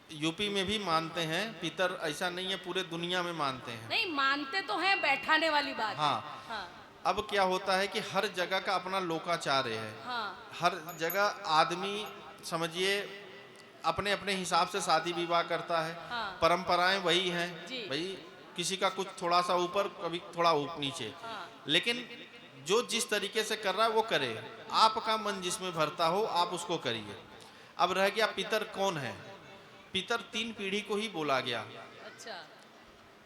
UP में भी मानते हैं पितर, ऐसा नहीं है पूरे दुनिया में मानते हैं। नहीं मानते तो हैं, बैठाने वाली बात है। हाँ। हाँ अब क्या होता है कि हर जगह का अपना लोकाचार्य है। हाँ हर जगह आदमी समझिए अपने अपने हिसाब से शादी विवाह करता है। हाँ परंपराएं वही हैं। जी। भाई किसी का कुछ थोड़ा सा ऊपर, कभी थोड़ा नीचे, हाँ लेकिन जो जिस तरीके से कर रहा है वो करे। आपका मन जिसमें भरता हो आप उसको करिए। अब रह गया पितर कौन है। पितर 3 पीढ़ी को ही बोला गया। अच्छा।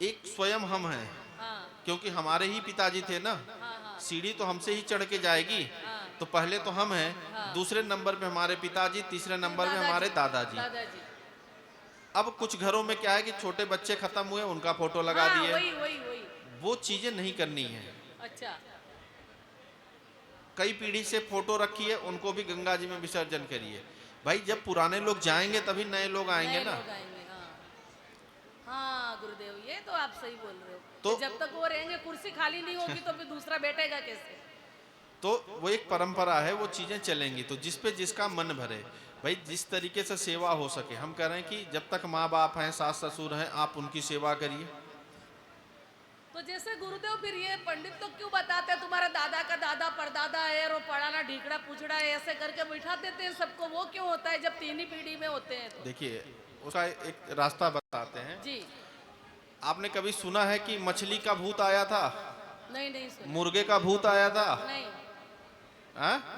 एक स्वयं हम हैं, हाँ क्योंकि हमारे ही पिताजी थे ना। हाँ हाँ सीढ़ी तो हमसे ही चढ़ के जाएगी। हाँ तो पहले तो हम हैं, हाँ। दूसरे नंबर पे हमारे पिताजी, तीसरे फिर नंबर पे दादाजी। हमारे दादाजी। दादाजी। अब कुछ घरों में क्या है कि छोटे बच्चे खत्म हुए, उनका फोटो लगा हाँ दिए। वही वही वही। वो चीजें नहीं करनी है। अच्छा। कई पीढ़ी से फोटो रखी है, उनको भी गंगा जी में विसर्जन करिए। भाई जब पुराने लोग जाएंगे तभी नए लोग आएंगे नए ना। लोग आएंगे। हाँ हाँ गुरुदेव, ये तो आप सही बोल रहे हो तो कि जब तक वो रहेंगे कुर्सी खाली नहीं होगी तो फिर दूसरा बैठेगा कैसे। तो वो एक परंपरा है, वो चीजें चलेंगी। तो जिस पे जिसका मन भरे, भाई जिस तरीके से सेवा हो सके। हम कह रहे हैं कि जब तक माँ बाप हैं, सास ससुर हैं, आप उनकी सेवा करिए। तो जैसे गुरुदेव फिर ये पंडित तो क्यों बताते हैं तुम्हारा दादा का दादा परदादा है और वो पढ़ाना ढीकड़ा पूछड़ा है, ऐसे करके बिठा देते हैं सबको, वो क्यों होता है जब 3 ही पीढ़ी में होते हैं तो। देखिए उसका एक रास्ता बताते हैं। जी। आपने कभी सुना है कि मछली का भूत आया था, नहीं नहीं सुना। मुर्गे का भूत आया था, नहीं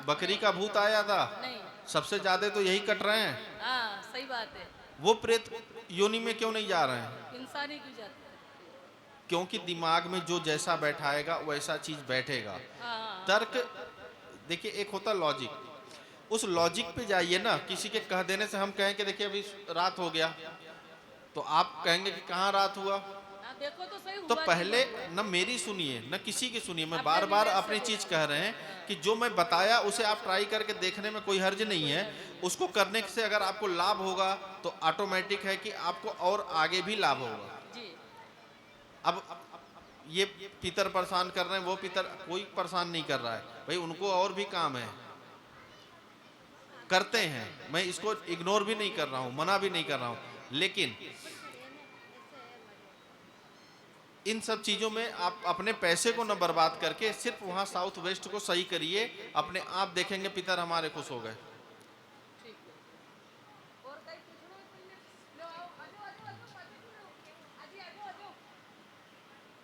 बकरी का भूत आया था? नहीं। सबसे ज्यादा तो यही कट रहे हैं। हाँ सही बात है। वो प्रेत योनि में क्यों नहीं जा रहे हैं? इंसान ही क्यों जाता है। क्योंकि दिमाग में जो जैसा बैठाएगा वैसा चीज बैठेगा। हाँ हाँ तर्क, देखिए एक होता लॉजिक, उस लॉजिक पे जाइए ना। किसी के कह देने से हम कहें कि देखिए अभी रात हो गया, तो आप कहेंगे कि कहाँ रात हुआ। हाँ, देखो तो सही तो हुआ कि पहले हुआ। न मेरी सुनिए न किसी की सुनिए। मैं अपने बार बार विवेक से अपनी चीज बोलो। कह रहे हैं हाँ। कि जो मैं बताया उसे आप ट्राई करके देखने में कोई हर्ज नहीं है। उसको करने से अगर आपको लाभ होगा तो ऑटोमेटिक है कि आपको और आगे भी लाभ होगा। जी। अब ये पितर परेशान कर रहे हैं, वो पितर कोई परेशान नहीं कर रहा है। भाई उनको और भी काम है, करते हैं। मैं इसको इग्नोर भी नहीं कर रहा हूं, मना भी नहीं कर रहा हूं, लेकिन इन सब चीजों में आप अपने पैसे को न बर्बाद करके सिर्फ वहां साउथ वेस्ट को सही करिए। अपने आप देखेंगे पितर हमारे खुश हो गए। ठीक है। और कहीं पूछना है पंडित? लो आओ, आ जाओ, आ जाओ, आ जाओ, आ जाओ, आ जाओ, आ जाओ।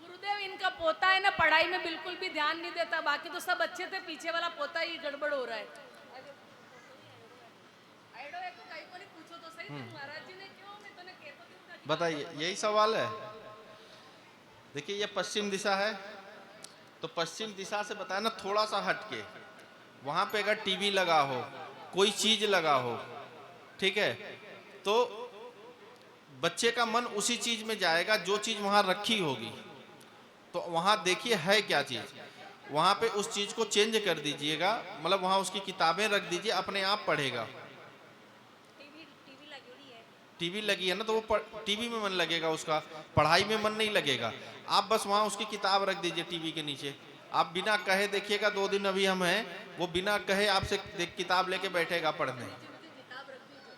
गुरुदेव इनका पोता है ना, पढ़ाई में बिल्कुल भी ध्यान नहीं देता, बाकी तो सब अच्छे थे, पीछे वाला पोता ही गड़बड़ हो रहा है। आ जाओ। आइडो है तो कहीं को नहीं पूछो तो सही थे महाराज जी ने क्यों, मैं तो ने कहता हूं कि बताइए, यही सवाल है। देखिए ये पश्चिम दिशा है, तो पश्चिम दिशा से बताया ना थोड़ा सा हटके, वहां पे अगर टीवी लगा हो, कोई चीज लगा हो, ठीक है, तो बच्चे का मन उसी चीज में जाएगा जो चीज वहां रखी होगी। तो वहां देखिए है क्या चीज, वहां पे उस चीज को चेंज कर दीजिएगा। मतलब वहां उसकी किताबें रख दीजिए, अपने आप पढ़ेगा। टीवी टीवी लगी हुई है। टीवी लगी है ना, तो वो टीवी में मन लगेगा उसका, पढ़ाई में मन नहीं लगेगा। आप बस वहां उसकी किताब रख दीजिए टीवी के नीचे। आप बिना कहे देखिएगा, 2 दिन अभी हम हैं, वो बिना कहे आपसे किताब लेके बैठेगा पढ़ने। मुझे किताब रख दी जो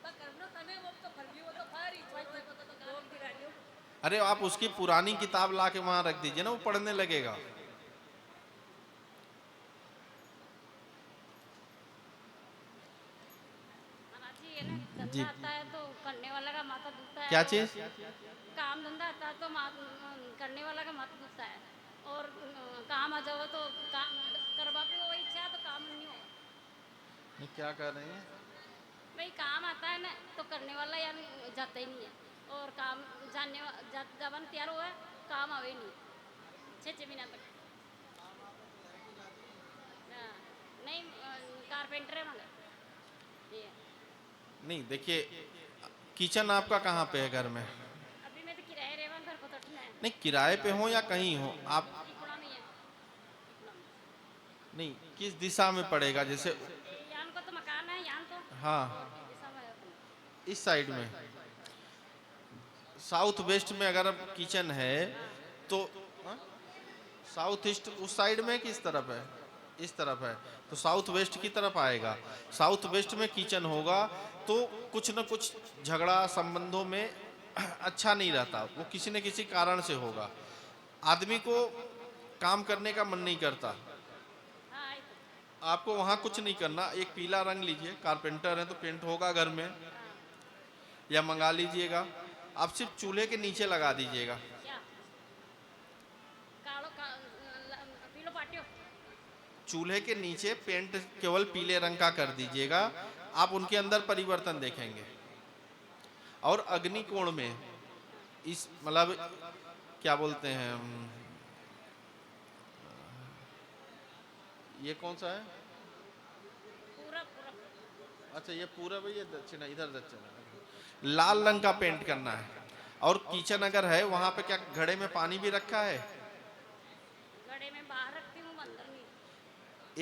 तो करना तने वो तो फरली वो तो फारी छोड़ को तो काम गिरा लियो। अरे आप उसकी पुरानी किताब ला के वहां रख दीजिए ना, वो पढ़ने लगेगा। महाराज जी ये ना जी, धंधा आता है तो करने वाला का माथा दुखता है। क्या और चीज? काम धंधा आता है तो करने वाला का माथा दुखता है। और काम आ जाओ तो काम करवा पे वही इच्छा है तो काम नहीं हो। नहीं, क्या कर रहे हैं? भाई काम आता है ना तो करने वाला यार जाता ही नहीं है। और काम जब तैयार हुआ है काम आवे नहीं 6 महीना तक। हाँ, नहीं कारपेंटर है मगर ये नहीं देखिए, किचन आपका कहाँ पे है घर में? अभी मैं तो किराए रेवा घर को तटना है। नहीं, किराए पे हो या कहीं हो आप? इतना नहीं है इतना में। नहीं, किस दिशा में पड़ेगा? जैसे यहाँ को तो मकान है यहाँ तो हाँ, दिशा में है अपने। इस साइड में, साउथ वेस्ट में अगर किचन है तो हाँ? साउथ ईस्ट उस साइड में किस तरफ है? इस तरफ है तो साउथ वेस्ट की तरफ आएगा। साउथ वेस्ट में किचन होगा तो कुछ न कुछ झगड़ा संबंधों में अच्छा नहीं रहता, वो किसी न किसी कारण से होगा। आदमी को काम करने का मन नहीं करता। हाँ ये तो आपको वहाँ कुछ नहीं करना, एक पीला रंग लीजिए, कारपेंटर है तो पेंट होगा घर में, हाँ या मंगा लीजिएगा। आप सिर्फ चूल्हे के नीचे लगा दीजिएगा। क्या कालो का पीलो पाटियो चूल्हे के नीचे पेंट केवल पीले रंग का कर दीजिएगा, आप उनके अंदर परिवर्तन देखेंगे। और अग्नि कोण में इस मतलब क्या बोलते हैं ये कौन सा है? पूरा पूरा अच्छा ये पूरब है, ये दक्षिण है, इधर दक्षिण है। लाल रंग का पेंट करना है। और किचन अगर है वहां पे क्या घड़े में पानी भी रखा है? घड़े में बाहर रखती हूँ अंदर नहीं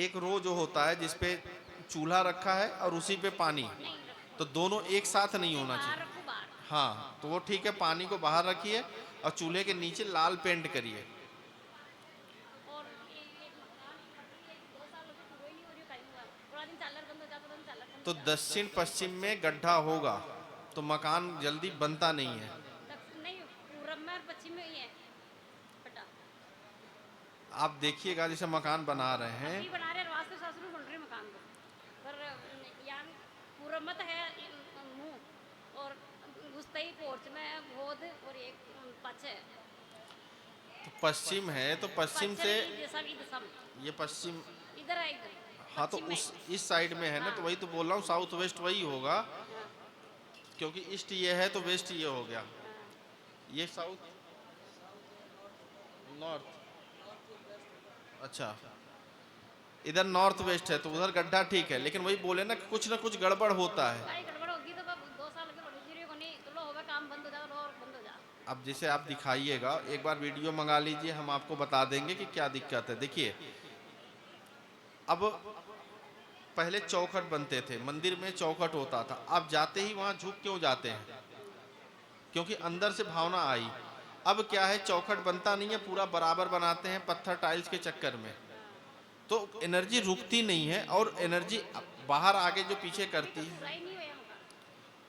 एक रो जो होता है जिसपे चूल्हा रखा है और उसी पे पानी, नहीं रखती तो दोनों एक साथ नहीं होना बाहर चाहिए। रखूँ बाहर हाँ तो वो ठीक है, पानी को बाहर रखिए और चूल्हे के नीचे लाल पेंट करिए। और ये मकान ये 2 साल से शुरू ही नहीं हो रही कहीं हुआ थोड़ा दिन चालर बंद हो जाता तो चालर बंद तो हो जाता। दक्षिण पश्चिम में गड्ढा होगा तो मकान जल्दी बनता नहीं है। नहीं पूरब में और पश्चिम में ही है बटा आप देखिएगा जैसे मकान बना रहे हैं, अभी बना रहे हैं वास्तु शास्त्र में बन रहे हैं मकान को पर यहाँ पूरब में तो है मुँह और घुसते ही पोर्च में बोध और एक पच है तो पश्चिम है तो पश्चिम से दिशा भी दिशा में ये पश्चिम, इधर है इधर हाँ तो पश्चिम में। उस इस साइड में है ना, तो वही तो बोल रहा हूँ साउथ वेस्ट वही होगा, हाँ, क्योंकि ईस्ट ये है तो वेस्ट ये हो गया। हाँ। ये साउथ नॉर्थ, अच्छा इधर नॉर्थ वेस्ट है तो उधर गड्ढा ठीक है, लेकिन वही बोले ना कि कुछ ना कुछ गड़बड़ होता है। भाई गड़बड़ होगी तो अब 2 साल के बड़ी जीरो को नहीं तो लो होगा काम बंद हो जाता लो और बंद हो जा अब जैसे आप दिखाइएगा, एक बार वीडियो मंगा लीजिए, हम आपको बता देंगे कि क्या दिक्कत है। देखिए अब पहले चौखट बनते थे, मंदिर में चौखट होता था, आप जाते ही वहां झुक क्यों जाते हैं? क्योंकि अंदर से भावना आई। अब क्या है, चौखट बनता नहीं है, पूरा बराबर बनाते हैं पत्थर टाइल्स के चक्कर में, तो एनर्जी रुकती नहीं है और एनर्जी बाहर आगे जो पीछे करती है। पूरा ही नहीं हुआ मकान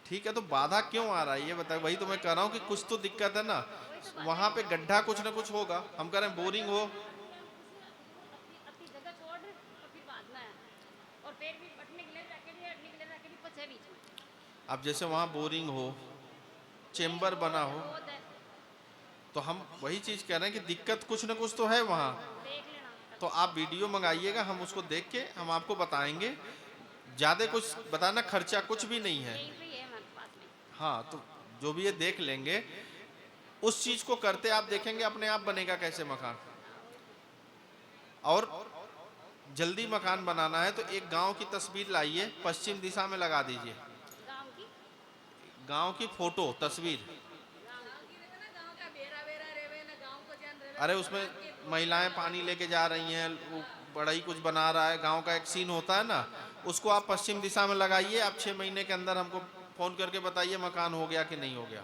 ठीक है तो बाधा क्यों आ रहा है ये बताए, वही तो मैं कह रहा हूँ कि कुछ तो दिक्कत है ना, वहां पे गड्ढा कुछ ना कुछ होगा। हम कह रहे हैं बोरिंग हो, अपनी जगह छोड़ तो फिर बाद में है और पेड़ भी पटने के लिए रखे लिए हटने के लिए रखे भी पछे बीच में अब जैसे वहां बोरिंग हो, चेम्बर बना हो, बहुत है तो हम वही चीज कह रहे हैं कि दिक्कत कुछ ना कुछ तो है वहाँ। देख लेना तो आप वीडियो मंगाइएगा, हम उसको देख के हम आपको बताएंगे। ज़्यादा कुछ बताना, खर्चा कुछ भी नहीं है। यहीं पे ही है हमारे पास में हाँ तो जो भी ये देख लेंगे, उस चीज़ को करते आप देखेंगे अपने आप बनेगा कैसे मकान। और जल्दी मकान बनाना है तो एक गांव की तस्वीर लाइए, पश्चिम दिशा में लगा दीजिए। गांव की गांव की फोटो तस्वीर, गाँव का बेरा बेरा रेवे ना गाँव को जान रेवे अरे उसमें महिलाएं पानी लेके जा रही हैं, वो बड़ा ही कुछ बना रहा है, गांव का एक सीन होता है ना, उसको आप पश्चिम दिशा में लगाइए। आप 6 महीने के अंदर हमको फोन करके बताइए मकान हो गया कि नहीं हो गया।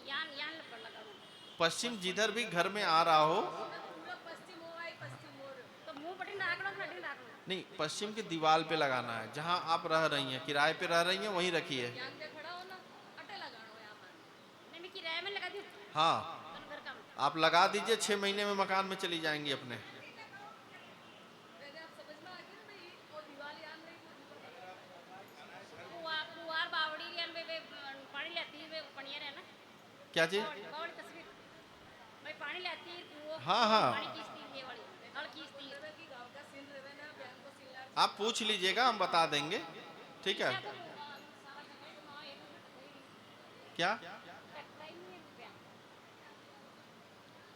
यान यान पर लगा हुआ पश्चिम जिधर भी घर में आ रहा हो, पूरा पश्चिम हो आई पश्चिम हो तो मुंह पटी नाक लो नडी नाक लो नहीं पश्चिम की दीवार पे लगाना है, जहां आप रह रही हैं, किराए पे रह रही हैं वहीं रखिए। यहाँ पे खड़ा हो ना अटे लगानो यहाँ पर नहीं मैं किराए में लगा दी हाँ घर का आप लगा दीजिए, 6 महीने में मकान में चली जाएंगी अपने। वैसे आप समझ में आ गया ना भाई, वो दिवाली आन रही वो कुआर बावड़ी रियान वे पानी लेती है वे पनिया रहना क्या चीज? बावड़ी तस्वीर भाई पानी लेती है वो हाँ, हाँ। पानी खींचती है ये वाली हल खींचती है की गाँव का सीन रेवे ना बहन को सिला आप पूछ लीजिएगा, हम बता देंगे। ठीक है क्या तो सारा जगह तो वहाँ एक क्या? टकरा ही नहीं है रुपया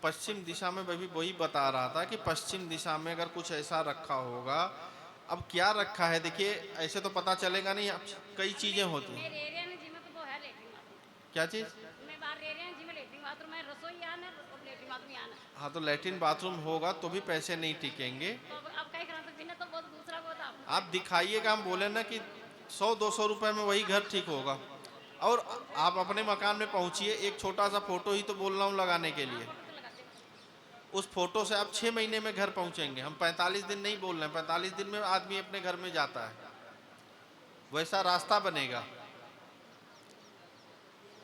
पश्चिम दिशा में मैं भी वही बता रहा था कि पश्चिम दिशा में अगर कुछ ऐसा रखा होगा, अब क्या रखा है देखिए, ऐसे तो पता चलेगा नहीं, अब कई चीजें होती हैं। मेरे एरिया में जिम तो वो है लेटरिन बाथरूम क्या चीज? मैं बाहर एरिया में जिम लेटरिन बाथरूम है रसोई आना और लेटरिन बाथरूम आना हाँ तो लैट्रिन बाथरूम होगा तो भी पैसे नहीं टिकेंगे। तो अब कहीं करना तो बिना तो बहुत दूसरा बहुत आप आप दिखाइएगा, हम बोले ना कि 100-200 रुपए में वही घर ठीक होगा। और आप अपने मकान में पहुंचिए, एक छोटा सा फोटो ही तो बोल रहा हूँ लगाने के लिए। तो लगाते हैं उस फोटो से आप 6 महीने में घर पहुंचेंगे। हम 45 दिन नहीं बोल रहे हैं, 45 दिन में आदमी अपने घर में जाता है, वैसा रास्ता बनेगा।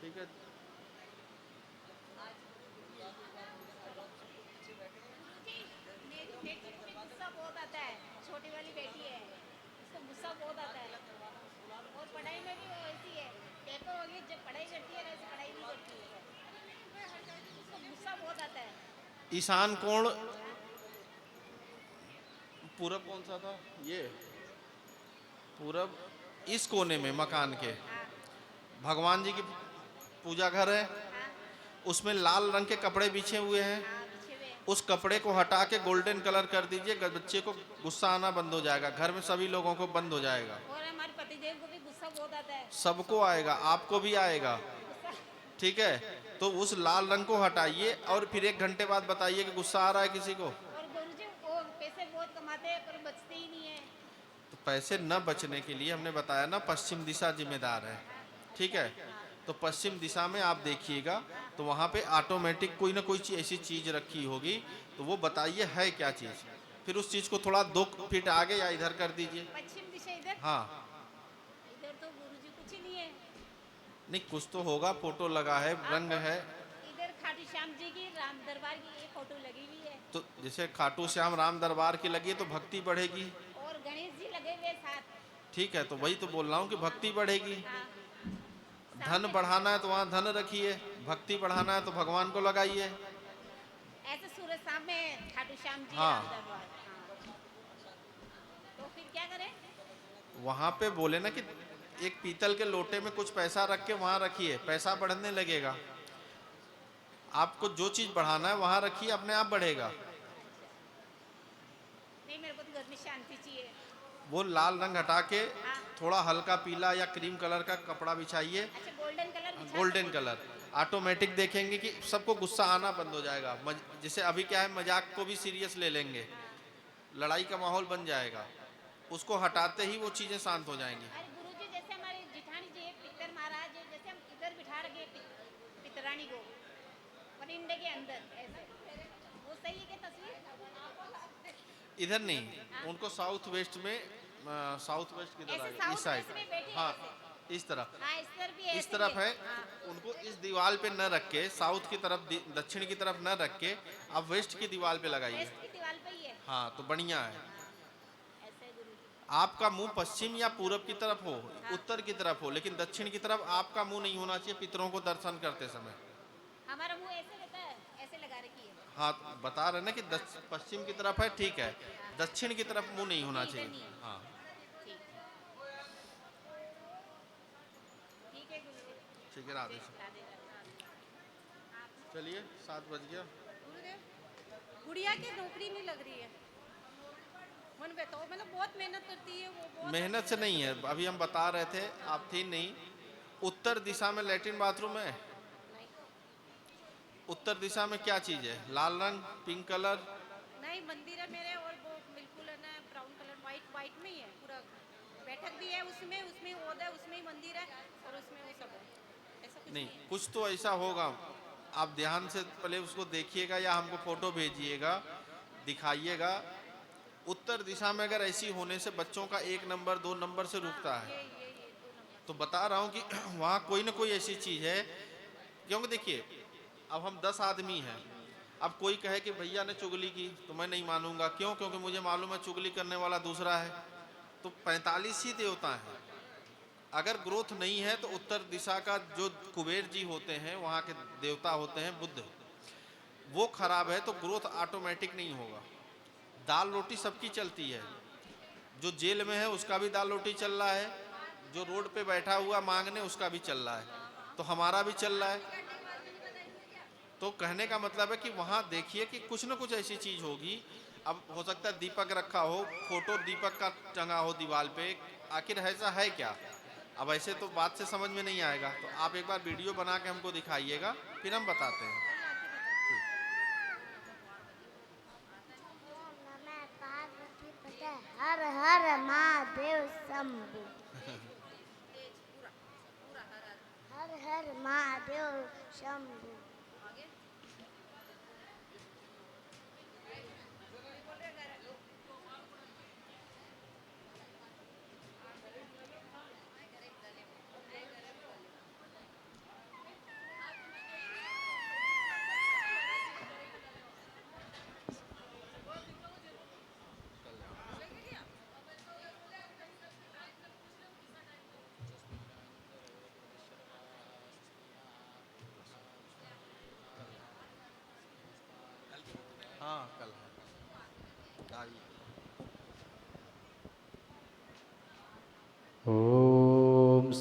ठीक है। मेरी बेटी को भी गुस्सा बहुत आता है, छोटी वाली बेटी है, उसको गुस्सा बहुत आता है। और पढ़ाई में भी वो ऐसी है, पेपर होगी जब पढ़ाई करती है वैसे पढ़ाई नहीं करती है, उसको गुस्सा बहुत आता है। ईशान कोण पूरब कौन सा था ये, पूरब इस कोने में मकान के हाँ भगवान जी की पूजा घर है, हाँ उसमें लाल रंग के कपड़े बिछे हुए हैं। हाँ पीछे में। उस कपड़े को हटा के गोल्डन कलर कर दीजिए, बच्चे को गुस्सा आना बंद हो जाएगा, घर में सभी लोगों को बंद हो जाएगा। और हमारे पतिदेव को भी गुस्सा बहुत आता है, सबको आएगा, आपको भी आएगा। गुस्सा। ठीक है, तो उस लाल रंग को हटाइए और फिर 1 घंटे बाद बताइए कि गुस्सा आ रहा है किसी को। और गुरुजी वो पैसे बहुत कमाते हैं पर बचते ही नहीं है। तो पैसे न बचने के लिए हमने बताया ना, पश्चिम दिशा जिम्मेदार है। ठीक है, तो पश्चिम दिशा में आप देखिएगा तो वहाँ पे ऑटोमेटिक कोई ना कोई ऐसी चीज रखी होगी, तो वो बताइए है क्या चीज, फिर उस चीज को थोड़ा 2 फीट आगे या इधर कर दीजिए। पश्चिम दिशा इधर, हाँ, इधर तो गुरुजी कुछ ही नहीं है। नहीं कुछ तो होगा, फोटो लगा है, रंग है। इधर खाटू श्याम जी की राम दरबार की ये फोटो लगी हुई है, तो जैसे खाटू श्याम राम दरबार की लगी है तो भक्ति बढ़ेगी। और गणेश जी लगे हुए साथ। ठीक है, तो वही तो बोल रहा हूँ कि भक्ति बढ़ेगी। हाँ धन बढ़ाना है तो वहाँ धन रखिए, भक्ति बढ़ाना है तो भगवान को लगाइए। ऐसे सूरज सामने खाटू श्याम जी हाँ। राम दरबार। हाँ। तो फिर क्या करें? वहाँ पे बोले ना कि एक पीतल के लोटे में कुछ पैसा रख के वहाँ रखिए, पैसा बढ़ने लगेगा। आपको जो चीज बढ़ाना है वहाँ रखिए, अपने आप बढ़ेगा। नहीं मेरे को तो घर में शांति चाहिए। वो लाल रंग हटा के हाँ। थोड़ा हल्का पीला या क्रीम कलर का कपड़ा बिछाइए, अच्छा गोल्डन कलर बिछा गोल्डन सकते कलर। ऑटोमेटिक देखेंगे कि सबको गुस्सा आना बंद हो जाएगा। जैसे अभी क्या है, मजाक को भी सीरियस ले लेंगे, हैं? हाँ। लड़ाई का माहौल बन जाएगा। उसको हटाते ही वो चीजें शांत हो जाएंगी। अरे गुरुजी जैसे हमारे जिठानी जी है पितर महाराज है, जैसे हम इधर बिठा रखे पितरानी को परिंदे के अंदर ऐसे, वो सही है क्या तस्वीर? इधर नहीं, उनको साउथ वेस्ट में, साउथ वेस्ट किधर ऐसे आ गया, साउथ इस साइड। वेस्ट में बैठी है हाँ, ऐसे। इस तरफ, हाँ इस तरफ भी इस ऐसे तरफ ही है। हाँ। उनको इस दीवार पे न रख के, साउथ की तरफ, दक्षिण की तरफ न रख के आप वेस्ट की दीवार पे लगाइए। वेस्ट की दीवार पे ही है। हाँ, तो बढ़िया है। ऐसे गुरुजी। आपका मुंह पश्चिम या पूरब की तरफ हो, उत्तर की तरफ हो, लेकिन दक्षिण की तरफ आपका मुंह नहीं होना चाहिए पितरों को दर्शन करते समय। हमारा मुंह ऐसे रहता है, ऐसे लगा रखी है। हाँ, तो बता रहे ना कि पश्चिम की तरफ है, ठीक है, दक्षिण की तरफ मुंह नहीं होना नहीं, इधर नहीं चाहिए। है। हाँ, ठीक ठीक है गुरुजी। ठीक है, राधे श्याम। राधे राधे। चलिए, 7 बज गया। गुरुदेव गुड़िया की नौकरी नहीं लग रही है, मन बताओ, मतलब बहुत मेहनत करती है वो, बहुत मेहनत से नहीं है, अभी हम बता रहे थे, आप थी नहीं। उत्तर दिशा में लेटरिन बाथरूम है। नहीं उत्तर दिशा में क्या चीज है, लाल रंग, पिंक कलर। नहीं मंदिर है मेरे, और वो बिल्कुल है ना ब्राउन कलर, वाइट वाइट में ही है पूरा, बैठक भी है उसमें, उसमें ओद है, उसमें ही मंदिर है, और उसमें वो सब है, ऐसा कुछ नहीं, है। कुछ तो ऐसा होगा, आप ध्यान से पहले उसको देखिएगा या हमको फोटो भेजिएगा, दिखाइएगा। उत्तर दिशा में अगर ऐसी होने से बच्चों का 1 नंबर 2 नंबर से रुकता है। ये 2 नंबर। तो बता रहा हूँ कि वहाँ कोई ना कोई ऐसी चीज है। क्योंकि देखिए, अब हम 10 आदमी हैं, अब कोई कहे कि भैया ने चुगली की तो मैं नहीं मानूंगा। क्यों? क्योंकि मुझे मालूम है चुगली करने वाला दूसरा है। तो 45 ही देवता हैं। अगर ग्रोथ नहीं है तो उत्तर दिशा का जो कुबेर जी होते हैं, वहाँ के देवता होते हैं बुद्ध, वो खराब है तो ग्रोथ ऑटोमेटिक नहीं होगा। दाल रोटी सबकी चलती है, जो जेल में है उसका भी दाल रोटी चल रहा है, जो रोड पे बैठा हुआ मांगने उसका भी चल रहा है, तो हमारा भी चल रहा है। तो कहने का मतलब है कि वहाँ देखिए कि कुछ ना कुछ ऐसी चीज होगी। अब हो सकता है दीपक रखा हो, फोटो दीपक का टंगा हो दीवार पे, आखिर ऐसा है क्या? अब ऐसे तो बात से समझ में नहीं आएगा, तो आप एक बार वीडियो बना के हमको दिखाइएगा, फिर हम बताते हैं। ओम नमः पार्वती पते हर हर महादेव शंभु। हर हर महादेव शंभु।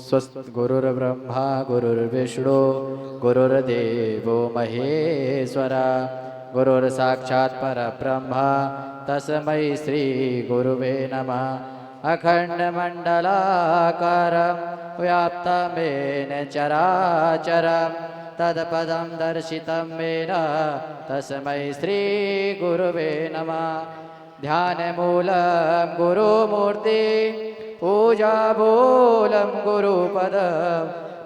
स्वस्त गुरुर्ब्रह्मा गुरुर्विष्णु गुरुर्देवो महेश्वरा गुरुर्साक्षात् परब्रह्म तस्मै श्री गुरुवे नमः। अखण्डमण्डलाकारं व्याप्तमेन चराचरं तत्पदं दर्शितं येन तस्मै श्री गुरुवे नमः। ध्यानमूलं गुरुमूर्ति पूजामूलं गुरुपदं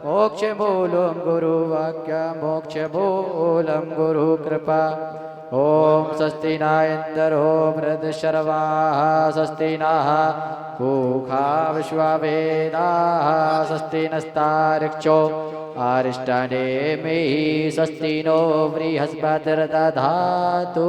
मोक्षमूलं गुरुवाक्यं मोक्षमूलं गुरुकृपा। ॐ स्वस्ति न इन्द्रो वृद्धशर्वाः स्वस्ति नः पूषा विश्ववेदाः स्वस्ति नस्तार्क्ष्यो अरिष्टनेमिः स्वस्ति नो बृहस्पतिर्दधातु।